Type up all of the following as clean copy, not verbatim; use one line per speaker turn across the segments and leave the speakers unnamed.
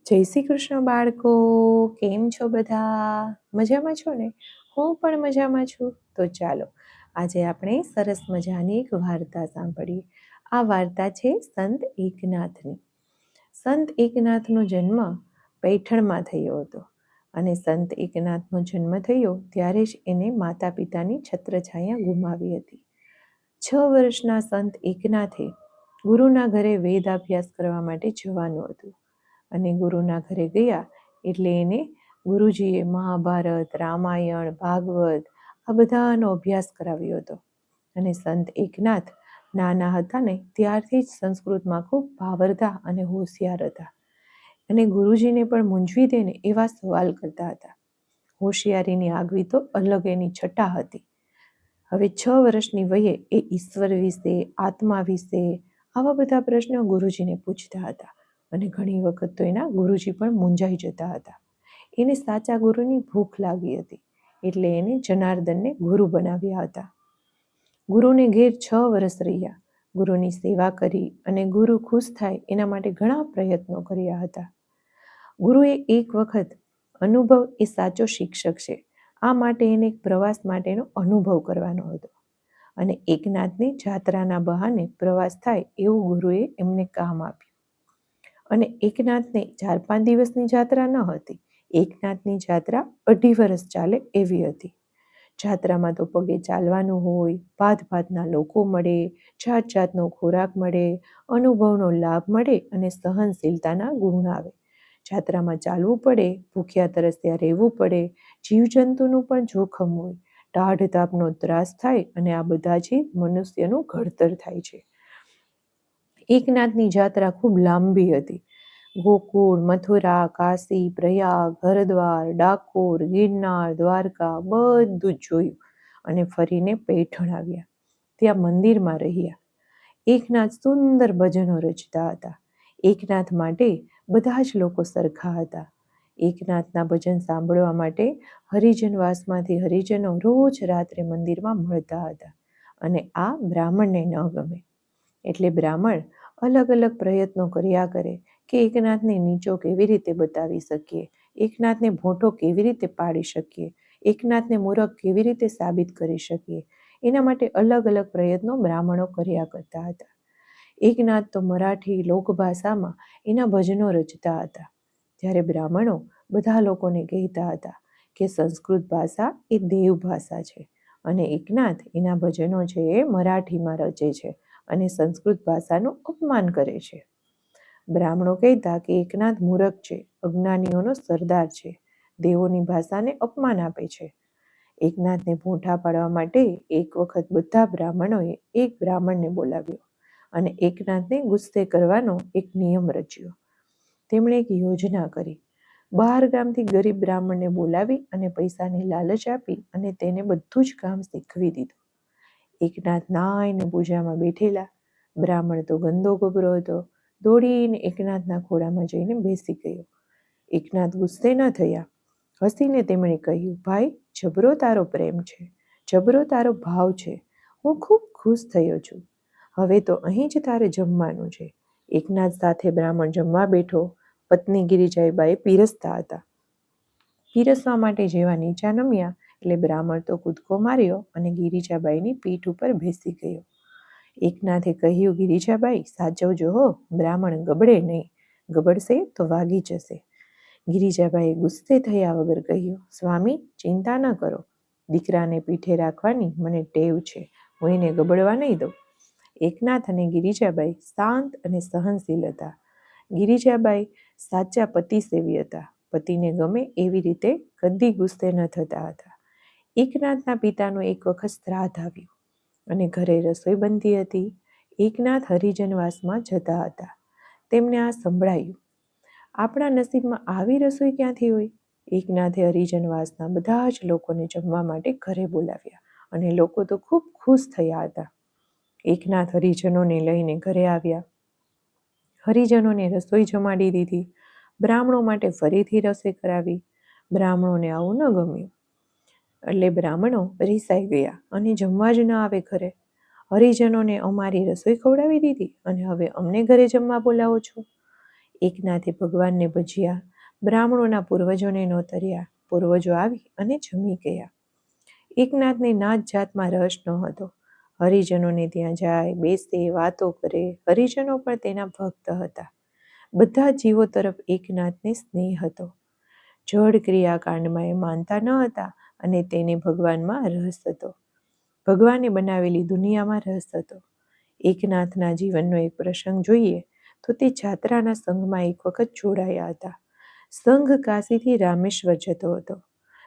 જય શ્રી કૃષ્ણ બાળકો, કેમ છો બધા? મજામાં છો ને? હું પણ મજામાં છું. તો ચાલો આજે આપણે સરસ મજાની એક વાર્તા સાંભળીએ. આ વાર્તા છે સંત એકનાથની. સંત એકનાથનો જન્મ પૈઠણમાં થયો હતો અને સંત એકનાથનો જન્મ થયો ત્યારે જ એને માતા પિતાની છત્રછાયા ગુમાવી હતી. 6 વર્ષના સંત એકનાથે ગુરુના ઘરે વેદ અભ્યાસ કરવા માટે જવાનું હતું અને ગુરુના ઘરે ગયા એટલે એને ગુરુજીએ મહાભારત, રામાયણ, ભાગવત આ બધાનો અભ્યાસ કરાવ્યો હતો. અને સંત એકનાથ નાના હતા ને ત્યારથી જ સંસ્કૃતમાં ખૂબ ભાવરતા અને હોશિયાર હતા અને ગુરુજીને પણ મૂંઝવી દે ને એવા સવાલ કરતા હતા. હોશિયારીની આગવી તો અલગ એની છટા હતી. હવે 6 વર્ષની વયે એ ઈશ્વર વિશે, આત્મા વિશે આવા બધા પ્રશ્નો ગુરુજીને પૂછતા હતા અને ઘણી વખત તો એના ગુરુજી પણ મૂંઝાઈ જતા હતા. એને સાચા ગુરુની ભૂખ લાગી હતી એટલે એને જનાર્દનને ગુરુ બનાવ્યા હતા. ગુરુને ઘેર 6 વર્ષ રહ્યા. ગુરુની સેવા કરી અને ગુરુ ખુશ થાય એના માટે ઘણા પ્રયત્નો કર્યા હતા. ગુરુએ એક વખત અનુભવ એ સાચો શિક્ષક છે આ માટે એને એક પ્રવાસ માટેનો અનુભવ કરવાનો હતો અને એકનાથની જાત્રાના બહાને પ્રવાસ થાય એવું ગુરુએ એમને કામ આપ્યું. અને એકનાથને 4-5 દિવસની જાત્રા ન હતી. એકનાથની જાત્રા 2.5 વર્ષ ચાલે એવી હતી. જાત્રામાં તો પગે ચાલવાનું હોય, ભાતના લોકો મળે, જાત જાતનો ખોરાક મળે, અનુભવનો લાભ મળે અને સહનશીલતાના ગુણ આવે. જાત્રામાં ચાલવું પડે, ભૂખ્યા તરસ્યા રહેવું પડે, જીવજંતુનું પણ જોખમ હોય, ટાઢ તાપનો ત્રાસ થાય અને આ બધાથી મનુષ્યનું ઘડતર થાય છે. એકનાથની જાત્રા ખૂબ લાંબી હતી. ગોકુળ, મથુરા, કાશી, પ્રયાગ, હરદ્વાર, ડાકોર, ગિરનાર, દ્વારકા બધું જ જોયું અને ફરીને પૈઠણ આવ્યા. ત્યાં મંદિરમાં રહ્યા. એકનાથ સુંદર ભજનો રચતા હતા. એકનાથ માટે બધા જ લોકો સરખા હતા. એકનાથના ભજન સાંભળવા માટે હરિજનવાસમાંથી હરિજનો રોજ રાત્રે મંદિરમાં મળતા હતા અને આ બ્રાહ્મણને ન ગમે એટલે બ્રાહ્મણ અલગ અલગ પ્રયત્નો કર્યા કરે કે એકનાથને નીચો કેવી રીતે બતાવી શકીએ, એકનાથને ભોંઠો કેવી રીતે પાડી શકીએ, એકનાથને મૂરખ કેવી રીતે સાબિત કરી શકીએ. એના માટે અલગ અલગ પ્રયત્નો બ્રાહ્મણો કર્યા કરતા હતા. એકનાથ તો મરાઠી લોકભાષામાં એના ભજનો રચતા હતા. ત્યારે બ્રાહ્મણો બધા લોકોને કહેતા હતા કે સંસ્કૃત ભાષા એ દેવ ભાષા છે અને એકનાથ એના ભજનો છે એ મરાઠીમાં રચે છે અને સંસ્કૃત ભાષાનું અપમાન કરે છે. બ્રાહ્મણો કહેતા કે એકનાથ મૂરખ છે, અજ્ઞાનીઓનો સરદાર છે, દેવોની ભાષાને અપમાન આપે છે. એકનાથને ભૂંઠા પાડવા માટે એક વખત બધા બ્રાહ્મણોએ એક બ્રાહ્મણને બોલાવ્યો અને એકનાથને ગુસ્સે કરવાનો એક નિયમ રચ્યો. તેમણે એક યોજના કરી. 12 ગામથી ગરીબ બ્રાહ્મણને બોલાવી અને પૈસાની લાલચ આપી અને તેને બધું જ કામ શીખવી દીધું. એકનાથ નાઈને પૂજામાં બેઠેલા. બ્રાહ્મણ તો ગંદો ગબરો હતો. દોડીને એકનાથના ખોળામાં જઈને બેસી ગયો. એકનાથ ગુસ્સે ન થયા. હસીને તેમણે કહ્યું, ભાઈ, જબરો તારો પ્રેમ છે, જબરો તારો ભાવ છે. હું ખૂબ ખુશ થયો છું. હવે તો અહીં જ તારે જમવાનું છે. એકનાથ સાથે બ્રાહ્મણ જમવા બેઠો. પત્ની ગિરિજાબાઈ પીરસતા હતા. પીરસવા માટે જેવા નીચા નમ્યા એટલે બ્રાહ્મણ તો કૂદકો માર્યો અને ગિરિજાબાઈની પીઠ ઉપર બેસી ગયો. એકનાથે કહ્યું, ગિરિજાબાઈ, સાચવજો હો, બ્રાહ્મણ ગબડે નહીં, ગબડશે તો વાગી જશે. ગિરિજાબાઈએ ગુસ્સે થયા વગર કહ્યું, સ્વામી, ચિંતા ન કરો, દીકરાને પીઠે રાખવાની મને ટેવ છે, હું એને ગબડવા નહીં દઉં. એકનાથ અને ગિરિજાબાઈ શાંત અને સહનશીલ હતા. ગિરિજાબાઈ સાચા પતિસેવી હતા. પતિને ગમે એવી રીતે કદી ગુસ્સે ન થતા હતા. એકનાથના પિતાનું એક વખત શ્રાદ્ધ આવ્યું અને ઘરે રસોઈ બનતી હતી. એકનાથ હરિજનવાસમાં જતા હતા. તેમને આ સંભળાયું. આપણા નસીબમાં આવી રસોઈ ક્યાંથી હોય? એકનાથે હરિજનવાસના બધા જ લોકોને જમવા માટે ઘરે બોલાવ્યા અને લોકો તો ખૂબ ખુશ થયા હતા. એકનાથ હરિજનોને લઈને ઘરે આવ્યા. હરિજનોને રસોઈ જમાડી દીધી. બ્રાહ્મણો માટે ફરીથી રસોઈ કરાવી. બ્રાહ્મણોને આવું ન ગમ્યું એટલે બ્રાહ્મણો રીસાઈ ગયા અને જમવા જ ન આવે ઘરે. હરિજનોને અમારી રસોઈ ખવડાવી દીધી અને હવે અમને ઘરે જમવા બોલાવો છો. એકનાથે ભગવાનને ભજ્યા, બ્રાહ્મણોના પૂર્વજોને નોતર્યા. પૂર્વજો આવી અને જમી ગયા. એકનાથને નાત જાતમાં રસ ન હતો. હરિજનોને ત્યાં જાય, બેસે, વાતો કરે. હરિજનો પણ તેના ભક્ત હતા. બધા જીવો તરફ એકનાથને સ્નેહ હતો. જડ ક્રિયાકાંડમાં એ માનતા ન હતા અને તેને ભગવાનમાં રસ હતો. ભગવાને બનાવેલી દુનિયામાં રસ હતો. એકનાથના જીવનનો એક પ્રસંગ જોઈએ તો તે જાત્રાના સંઘમાં એક વખત જોડાયા હતા. સંઘ કાશીથી રામેશ્વર જતો હતો.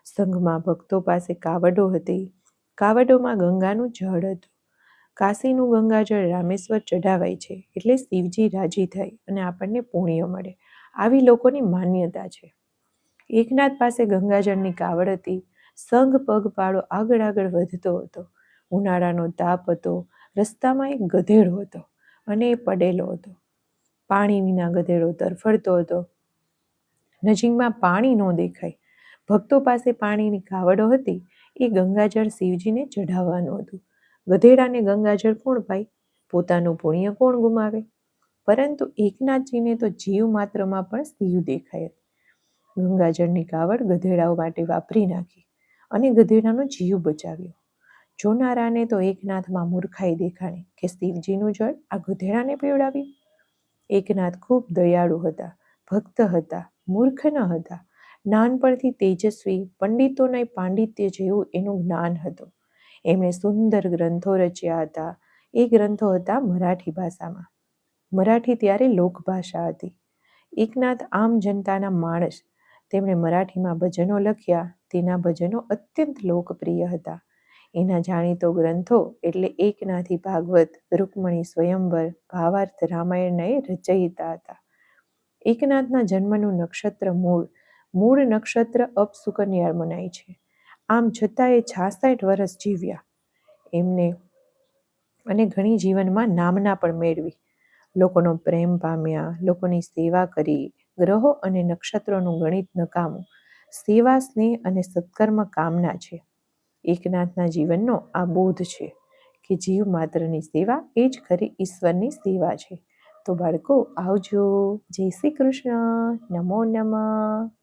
સંઘમાં ભક્તો પાસે કાવડો હતી. કાવડોમાં ગંગાનું જળ હતું. કાશીનું ગંગાજળ રામેશ્વર ચઢાવાય છે એટલે શિવજી રાજી થાય અને આપણને પુણ્ય મળે, આવી લોકોની માન્યતા છે. એકનાથ પાસે ગંગાજળની કાવડ હતી. સંઘ પગપાળો આગળ આગળ વધતો હતો. ઉનાળાનો તાપ હતો. રસ્તામાં એક ગધેડો હતો અને એ પડેલો હતો. પાણી વિના ગધેડો તરફડતો હતો. નજીકમાં પાણી ન દેખાય. ભક્તો પાસે પાણીની કાવડો હતી. એ ગંગાજળ શિવજીને ચઢાવવાનું હતું. ગધેડાને ગંગાજળ કોણ પાય? પોતાનું પુણ્ય કોણ ગુમાવે? પરંતુ એકનાથજીને તો જીવ માત્રમાં પણ શિવ દેખાય. ગંગાજળની કાવડ ગધેડાઓ માટે વાપરી નાખી અને ગધેડાનો જીવ બચાવ્યો. જોનારાને તો એકનાથમાં મૂર્ખાઈ દેખાણી કે શિવજીનું જળ આ ગધેડાને પીવડાવ્યું. એકનાથ ખૂબ દયાળુ હતા, ભક્ત હતા, મૂર્ખ ન હતા. નાનપણથી તેજસ્વી, પંડિતોના પાંડિત્ય જેવું એનું જ્ઞાન હતું. એમણે સુંદર ગ્રંથો રચ્યા હતા. એ ગ્રંથો હતા મરાઠી ભાષામાં. મરાઠી ત્યારે લોકભાષા હતી. એકનાથ આમ જનતાના માણસ. તેમણે મરાઠીમાં ભજનો લખ્યા. તેના ભજનો અત્યંત લોકપ્રિય હતા. એના જાણીતો ગ્રંથો એટલે એકનાથી ભાગવત, રૂકમણી સ્વયંવર, ભાવાર્થ રામાયણના એ રચયિતા હતા. એકનાથના જન્મનું નક્ષત્ર મૂળ નક્ષત્ર અપસુકન્યાળ મનાય છે. આમ છતાં એ 66 વર્ષ જીવ્યા એમને અને ઘણી જીવનમાં નામના પણ મેળવી. લોકોનો પ્રેમ પામ્યા, લોકોની સેવા કરી. ગ્રહો અને નક્ષત્રોનું ગણિત નકામું. સેવા, સ્નેહ અને સત્કર્મ કામના છે. એકનાથના જીવનનો આ બોધ છે કે જીવ માત્રની સેવા એ જ ખરી ઈશ્વરની સેવા છે. તો બાળકો આવજો. જય શ્રી કૃષ્ણ. નમો નમઃ.